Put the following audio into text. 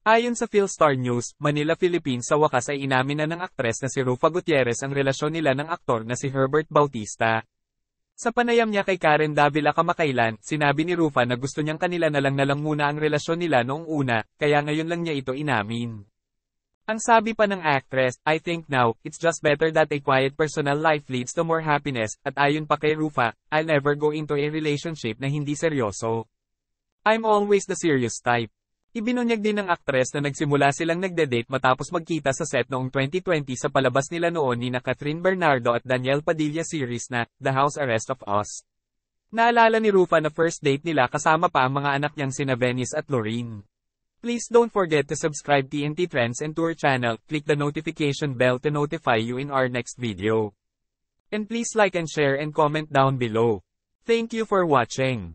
Ayon sa Philstar News, Manila, Philippines, sa wakas ay inamin na ng aktres na si Rufa Gutierrez ang relasyon nila ng aktor na si Herbert Bautista. Sa panayam niya kay Karen Davila kamakailan, sinabi ni Rufa na gusto niyang kanila na lang muna ang relasyon nila noong una, kaya ngayon lang niya ito inamin. Ang sabi pa ng actress, "I think now, it's just better that a quiet personal life leads to more happiness," at ayon pa kay Rufa, "I'll never go into a relationship na hindi seryoso. I'm always the serious type." Ibinunyag din ng aktres na nagsimula silang nagde-date matapos magkita sa set noong 2020 sa palabas nila noon ni Catherine Bernardo at Daniel Padilla series na The House Arrest of Us. Naalala ni Rufa na first date nila kasama pa ang mga anak niyang sina Venice at Lorene. Please don't forget to subscribe TNT Trends and Tour channel, click the notification bell to notify you in our next video. And please like and share and comment down below. Thank you for watching.